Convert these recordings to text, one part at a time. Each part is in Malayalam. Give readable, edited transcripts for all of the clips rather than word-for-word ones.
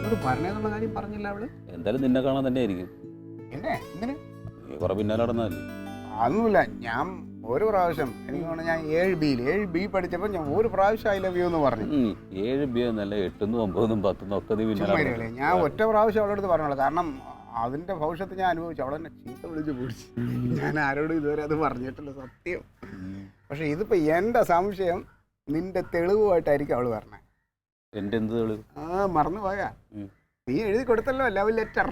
എന്നോട് പറഞ്ഞെന്നുള്ള കാര്യം പറഞ്ഞില്ല അവള്. എന്തായാലും നിന്നെ കാണാൻ തന്നെ ആയിരിക്കും. എന്നെ ഇങ്ങനെ കുറെ പിന്നാലെ നടന്നല്ലേ? അതൊന്നുമില്ല. ഞാൻ ഒരു പ്രാവശ്യം എനിക്ക് തോന്നുന്നു ഞാൻ 7B പഠിച്ചപ്പോൾ ഞാൻ ഒരു പ്രാവശ്യം ഐ ലവ് യു എന്ന് പറഞ്ഞു. 7B എന്നല്ല 8, 9, 10 ഒക്കെ നീ പിന്നാലെ. ഞാൻ ഒറ്റ പ്രാവശ്യം അവളുടെ അടുത്ത് പറഞ്ഞോളൂ. കാരണം അതിന്റെ ഭവിഷ്യത്ത് ഞാൻ അനുഭവിച്ചു. അവളെന്നെ ചീത്ത വിളിച്ച് പിടിച്ചു. ഞാൻ ആരോടും ഇതുവരെ അത് പറഞ്ഞിട്ടില്ല, സത്യം. പക്ഷെ ഇതിപ്പോ എന്റെ സംശയം നിന്റെ തെളിവുമായിട്ടായിരിക്കും അവള് പറഞ്ഞത്. എന്റെ എന്ത് തെളിവ്? മറന്നു പോയാ? നീ എഴുതി കൊടുത്തല്ലോ ലവ് ലെറ്റർ.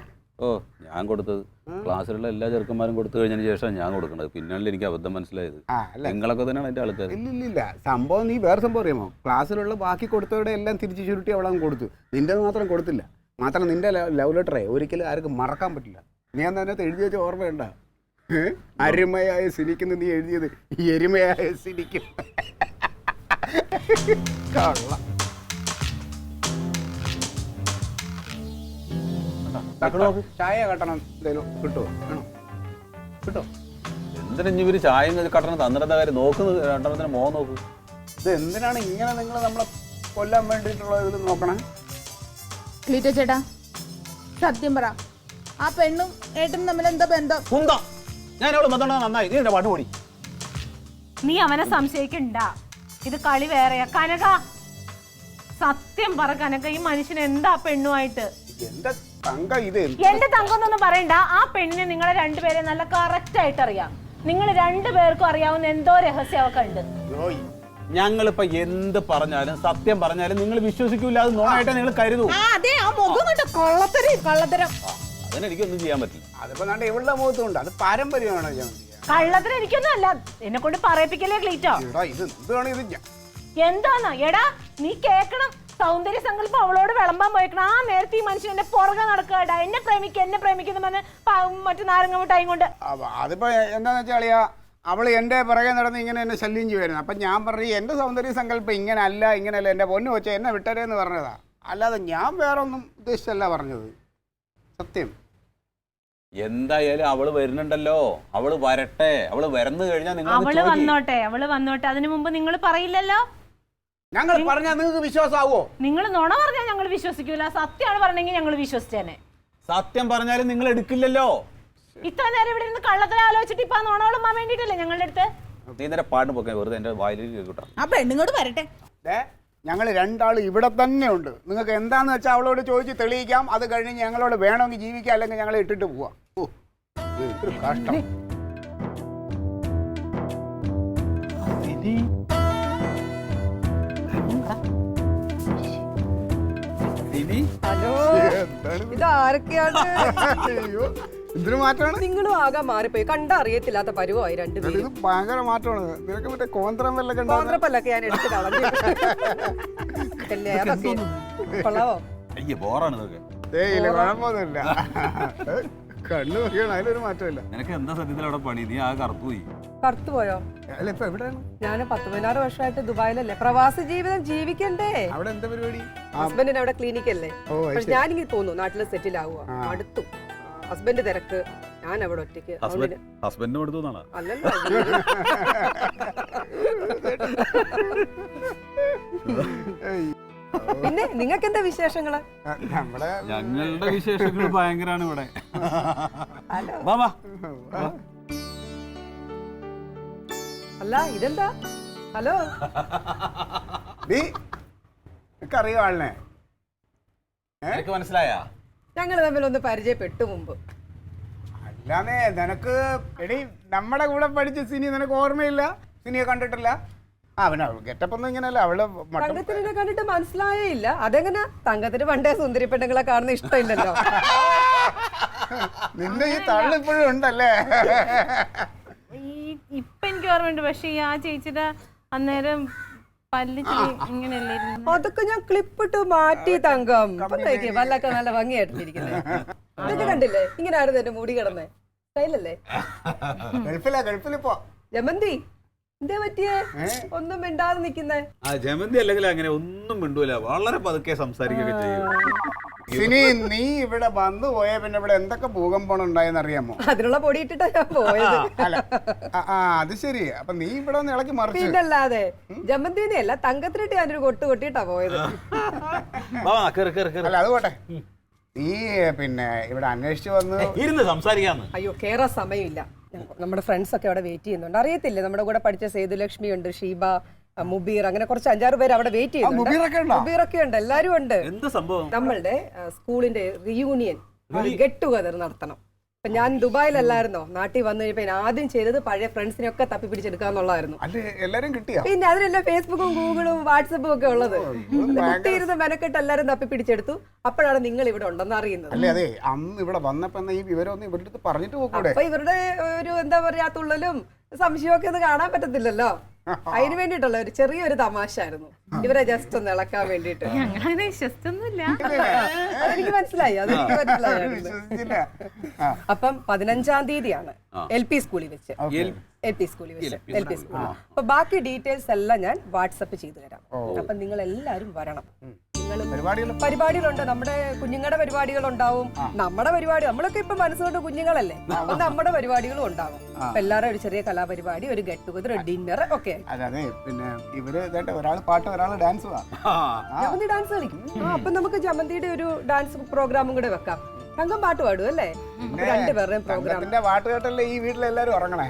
ഓ, ഞാൻ കൊടുത്തത് ക്ലാസ്സിലുള്ള എല്ലാ ചെറുക്കന്മാരും കൊടുത്തു കഴിഞ്ഞതിന് ശേഷം ഞാൻ കൊടുക്കണത്. പിന്നാണല്ലോ എനിക്ക് അബദ്ധം മനസ്സിലായത്. നിങ്ങളൊക്കെ തന്നെയാണ് എന്റെ ആൾക്കാർ. ഇല്ലില്ല, സംഭവം നീ വേറെ സംഭവം അറിയാമോ? ക്ലാസ്സിലുള്ള ബാക്കി കൊടുത്തവരുടെ എല്ലാം തിരിച്ചു ചുരുട്ടി അവളങ്ങ് കൊടുത്തു. നിന്റെ മാത്രം കൊടുത്തില്ല. മാത്രം നിന്റെ ലവ് ലെറ്ററേ ഒരിക്കലും ആർക്കും മറക്കാൻ പറ്റില്ല. നീ അന്ന് അതിനകത്ത് എഴുതി വെച്ച ഓർമ്മയുണ്ട? അരുമയായ സിനിക്കുന്ന നീ എഴുതിയത് എരുമയായ സിനിക്കും. ചായ കട്ടണം എന്തേലും കിട്ടുമോ? കിട്ടോ? എന്തിനാ ഇവര് ചായ കട്ടണം തന്നിരുന്ന കാര്യം നോക്കുന്നത്? രണ്ടെണ്ണത്തിന് മോൻ നോക്കൂ. ഇത് എന്തിനാണ് ഇങ്ങനെ നിങ്ങൾ നമ്മളെ കൊല്ലാൻ വേണ്ടിയിട്ടുള്ള ഇതിൽ നോക്കണേ? ക്ലീറ്റോ ചേട്ടാ, സത്യം പറ, ആ പെണ്ണും ഏട്ടനും തമ്മിൽ എന്താ ബന്ധം? ഞാൻ അവള് ബന്ധം നന്നായി. നീ എന്റെ പാട്ട് പോടി. നീ അവനെ സംശയിക്കണ്ട. ഇത് കളി വേറെയാ. കനക, സത്യം പറ കനക, ഈ മനുഷ്യൻ എന്താ പെണ്ണുമായിട്ട്? എന്റെ തങ്കം പറയണ്ട. ആ പെണ്ണിനെ നിങ്ങളെ രണ്ടുപേരെ നല്ല കറക്റ്റ് ആയിട്ട് അറിയാം. നിങ്ങൾ രണ്ടുപേർക്കും അറിയാവുന്ന എന്തോ രഹസ്യം അവർക്ക് ഉണ്ട്. ഞങ്ങളിപ്പോ എന്ത് പറഞ്ഞാലും സത്യം പറഞ്ഞാലും നിങ്ങൾ വിശ്വസിക്കൂല. അത് നോണായിട്ടാ നിങ്ങൾ കരുതൂ. അതിനെനിക്കൊന്നും ചെയ്യാൻ പറ്റില്ല. അതിപ്പോ ഇവളുടെ മുഖത്തുണ്ട്. അത് പാരമ്പര്യമാണോ? കള്ളത്തിന് എനിക്കൊന്നും അല്ല. എന്നെ കൊണ്ട് പറയിപ്പിക്കലേ ക്ലീറ്റോ. എന്താന്നാ എടാ നീ കേക്കണം. സൗന്ദര്യ സങ്കല്പം അവളോട് വിളമ്പാൻ പോയിക്കണം. ആ നേരത്തെ ഈ മനുഷ്യൻ എന്റെ പുറകെ നടക്കാടാ. എന്നെ പ്രേമിക്കുന്ന പറഞ്ഞ് മറ്റു നാരങ്ങ മിഠായും കൊണ്ട്. അതിപ്പോ എന്താന്ന് വെച്ചാളിയാ, അവള് എന്റെ പുറകെ നടന്ന് ഇങ്ങനെ എന്നെ ശല്യം ചെയ്യുമായിരുന്നു. അപ്പൊ ഞാൻ പറഞ്ഞു എന്റെ സൗന്ദര്യ സങ്കല്പം ഇങ്ങനല്ല എന്റെ പൊന്നു വെച്ച എന്നെ വിട്ടരേന്ന് പറഞ്ഞതാ. അല്ലാതെ ഞാൻ വേറെ ഒന്നും ഉദ്ദേശിച്ചല്ല പറഞ്ഞത്. സത്യം. എന്തായാലും അവള് വരുന്നുണ്ടല്ലോ. അവള് വരട്ടെ. അവള് വരുന്നു കഴിഞ്ഞാൽ നിങ്ങൾ അവള് വന്നോട്ടെ. അതിനു മുമ്പ് നിങ്ങൾ പറയില്ലല്ലോ. ഞങ്ങൾ പറഞ്ഞാൽ നിങ്ങൾക്ക് വിശ്വാസമാവോ? നിങ്ങൾ നുണ പറഞ്ഞാൽ ഞങ്ങൾ വിശ്വസിക്കൂല. സത്യമാണ് പറഞ്ഞെങ്കിൽ ഞങ്ങൾ വിശ്വസിച്ചേനെ. സത്യം പറഞ്ഞാലും നിങ്ങൾ എടുക്കില്ലല്ലോ. ഇത്ര നേരം ഇവിടെ നിന്ന് കള്ളത്തിന് ആലോചിച്ചിട്ട് ഇപ്പൊ നോണോളുമാൻ വേണ്ടിട്ടല്ലേ ഞങ്ങളുടെ അടുത്ത്? നീ നേരെ പാട്ട് പോക്കാൻ വെറുതെ എന്റെ വായിൽ കേട്ടോ. ആ പെണ്ണുങ്ങോട് വരട്ടെ. ഞങ്ങൾ രണ്ടാളും ഇവിടെ തന്നെ ഉണ്ട്. നിങ്ങൾക്ക് എന്താന്ന് വെച്ചാൽ അവളോട് ചോദിച്ച് തെളിയിക്കാം. അത് കഴിഞ്ഞ് ഞങ്ങളോട് വേണമെങ്കിൽ ജീവിക്കാം, അല്ലെങ്കിൽ ഞങ്ങളെ ഇട്ടിട്ട് പോവാം. കഷ്ടം. ഹലോ, ഇതാരൊക്കെയാണ്? എന്തൊരു മാറ്റമാണ്. നിങ്ങളും ആകാൻ മാറിപ്പോയി. കണ്ടറിയത്തില്ലാത്ത പരുവായി രണ്ടുപേരും. ഇത് ഭയങ്കര മാറ്റമാണ്. നിനക്ക് മറ്റേ കോന്ത്രപ്പല്ലൊക്കെ ഞാൻ എടുത്ത് കളഞ്ഞു. അതൊക്കെ കൊള്ളാവോ? ബോറാണ് ഇതൊക്കെ. കുഴപ്പമൊന്നുമില്ല. കണ്ണു നോക്കിയാണ്, അതിലൊരു മാറ്റമില്ല. നിനക്ക് എന്താ സത്യത്തിൽ അവിടെ പണി? നീ ആ കറുത്തുപോയി. കറുത്തുപോയോ? അല്ല, ഇപ്പൊ എവിടെയാണ്? ഞാൻ 10-16 വർഷമായിട്ട് ദുബായിലല്ലേ. പ്രവാസി ജീവിതം ജീവിക്കണ്ടേ? അവിടെ എന്താ പരിപാടി? ഹസ്ബൻഡിന് അവിടെ ക്ലിനിക്കല്ലേ. പക്ഷെ ഞാനിങ്ങനെ തോന്നുന്നു നാട്ടില് സെറ്റിൽ ആവുക. അടുത്തു ഹസ്ബൻഡ് തിരക്ക്, ഞാൻ അവിടെ ഒറ്റയ്ക്ക്. ഹസ്ബൻഡിനും എടുത്തുന്നാണ്? അല്ലല്ലോ. പിന്നെ നിങ്ങൾക്ക് എന്താ വിശേഷങ്ങള്? ഞങ്ങളുടെ വിശേഷങ്ങൾ ഭയങ്കരാണ് ഇവിടെ. അല്ല ഇതെന്താ? ഹലോ, അറിയോ ആളിനെ? മനസ്സിലായാ? ഞങ്ങൾ തമ്മിൽ ഒന്ന് പരിചയപ്പെട്ടു മുമ്പ്. അല്ലാതെ നിനക്ക് എടി നമ്മുടെ കൂടെ പഠിച്ച സിനി നിനക്ക് ഓർമ്മയില്ല? സിനിയെ കണ്ടിട്ടില്ല? അവന് ഗെറ്റപ്പൊന്നും ഇങ്ങനെയല്ല. അവള് തങ്കത്തിനെ കണ്ടിട്ട് മനസ്സിലായേ ഇല്ല. അതെങ്ങനെ? തങ്കത്തിന് പണ്ടേ സുന്ദരി പെണ്ണുങ്ങളെ കാണുന്ന ഇഷ്ടമില്ലല്ലോ. നിന്റെ ഈ തള്ളിപ്പോഴും ഉണ്ടല്ലേ? ഇപ്പൊ എനിക്ക് ഓർമ്മയുണ്ട്. പക്ഷെ ആ ചേച്ചിയുടെ അന്നേരം അതൊക്കെ ഞാൻ ക്ലിപ്പിട്ട് മാറ്റി തങ്കം. പല്ലൊക്കെ നല്ല ഭംഗിയായിട്ടിരിക്കുന്നത്. ഇതൊക്കെ കണ്ടില്ലേ? ഇങ്ങനെ ആയിരുന്നു എന്റെ മുടി കിടന്നേ. സ്റ്റൈലല്ലേ? ജമന്തി എന്താ പറ്റിയേ? ഒന്നും മിണ്ടാതെ നിക്കുന്നേ? ജമന്തി അല്ലെങ്കിൽ അങ്ങനെ ഒന്നും മിണ്ടൂല. വളരെ പതുക്കെ സംസാരിക്കുകയൊക്കെ ചെയ്യും. സിനി നീ ഇവിടെ വന്നു പോയ പിന്നെ ഇവിടെ എന്തൊക്കെ ഭൂകമ്പം ഉണ്ടായെന്ന് അറിയാമോ? അതിനുള്ള പൊടി ഇട്ടിട്ടാ ഞാൻ പോയത്. അല്ല അത് ശരി. അപ്പൊ നീ ഇവിടെ ഒന്ന് ഇളക്കി മറിച്ചു. പിന്നല്ലാതെ ജമന്തിനെ അല്ല തങ്കത്തിനിട്ട് ഞാനൊരു കൊട്ട് കൊട്ടിട്ടാ പോയത്. അല്ല അത് പോട്ടെ, നീ പിന്നെ ഇവിടെ അന്വേഷിച്ചു വന്ന് ഇരുന്ന് സംസാരിക്കാന്ന്. അയ്യോ കേറാൻ സമയമില്ല. നമ്മുടെ ഫ്രണ്ട്സ് ഒക്കെ അവിടെ വെയിറ്റ് ചെയ്യുന്നുണ്ട്. അറിയത്തില്ലേ, നമ്മുടെ കൂടെ പഠിച്ച സേതുലക്ഷ്മി ഉണ്ട്, ഷീബ, മുബീർ, അങ്ങനെ കുറച്ച് 5-6 പേര് അവിടെ വെയിറ്റ് ചെയ്യുന്നുണ്ട്. മുബീറൊക്കെ ഉണ്ട്, എല്ലാരും ഉണ്ട്. എന്ത് സംഭവം? നമ്മളുടെ സ്കൂളിന്റെ റിയൂണിയൻ ഗെറ്റ് ടുഗദർ നടത്തണം. അപ്പൊ ഞാൻ ദുബായിലല്ലായിരുന്നോ, നാട്ടിൽ വന്നു കഴിഞ്ഞപ്പോ ആദ്യം ചെയ്തത് പഴയ ഫ്രണ്ട്സിനെ ഒക്കെ തപ്പി പിടിച്ചെടുക്കാന്നുള്ളതായിരുന്നു. എല്ലാരും കിട്ടിയോ? പിന്നെ അതിനെല്ലാം ഫേസ്ബുക്കും ഗൂഗിളും വാട്സപ്പും ഒക്കെ ഉള്ളത്. കുട്ടിയിരുന്ന് മെനക്കെട്ട് എല്ലാരും തപ്പി പിടിച്ചെടുത്തു. അപ്പോഴാണ് നിങ്ങൾ ഇവിടെ ഉണ്ടെന്ന് അറിയുന്നത്. അല്ലേ, അതെ, അന്ന് ഇവിടെ വന്നപ്പോ ഈ വിവരം ഒന്ന് ഇവരുടെ അടുത്ത് പറഞ്ഞിട്ട് പോകൂടെ? അപ്പൊ ഇവരുടെ ഒരു എന്താ പറയാ തുള്ളലും സംശയമൊക്കെ ഒന്ന് കാണാൻ പറ്റത്തില്ലല്ലോ. അതിന് വേണ്ടിയിട്ടുള്ള ഒരു ചെറിയൊരു തമാശ ആയിരുന്നു, ഇവരെ ജസ്റ്റ് ഒന്ന് ഇളക്കാൻ വേണ്ടിട്ട്. ഞങ്ങളങ്ങനെ വിശ്വസിച്ചൊന്നുമില്ല. അതെനിക്ക് മനസ്സിലായി. അപ്പം 15-ാം തീയതിയാണ് LP സ്കൂളിൽ വെച്ച്. അപ്പൊ ബാക്കി ഡീറ്റെയിൽസ് എല്ലാം ഞാൻ വാട്സപ്പ് ചെയ്തു തരാം. അപ്പൊ നിങ്ങൾ എല്ലാരും വരണം. പരിപാടികളുണ്ട്, നമ്മുടെ കുഞ്ഞുങ്ങളുടെ പരിപാടികൾ ഉണ്ടാവും, നമ്മുടെ പരിപാടി, നമ്മളൊക്കെ ഇപ്പൊ മനസ്സുകൊണ്ട് കുഞ്ഞുങ്ങളല്ലേ, അപ്പൊ നമ്മുടെ പരിപാടികളും ഉണ്ടാവും. അപ്പൊ എല്ലാവരും ഒരു ചെറിയ കലാപരിപാടി, ഒരു ഗെറ്റ് ടുഗദർ, ഡിന്നർ ഒക്കെ. അതെ, പിന്നെ ഇവര് ഒരാൾ പാട്ട് ഒരാൾ ഡാൻസ്. ജമന്തി ഡാൻസ് കളിക്കും. അപ്പൊ നമുക്ക് ജമന്തിയുടെ ഒരു ഡാൻസ് പ്രോഗ്രാമും കൂടെ വെക്കാം. തങ്കം പാട്ട് പാടും അല്ലേ? 2 പേരുടെയും പ്രോഗ്രാം. പാട്ട് കേട്ടല്ലേ ഈ വീട്ടിലെല്ലാരും ഉറങ്ങണേ.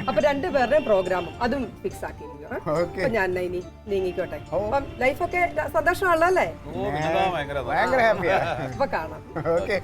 അപ്പൊ 2 പേരുടെയും പ്രോഗ്രാമും അതും ഫിക്സ് ആക്കി. അപ്പൊ ഞാൻ ഇനി നീങ്ങിക്കോട്ടെ. അപ്പം ലൈഫൊക്കെ സന്തോഷമാണല്ലോ അല്ലേ? ഭയങ്കര ഹാപ്പിയാ. അപ്പൊ കാണാം. ഓക്കെ.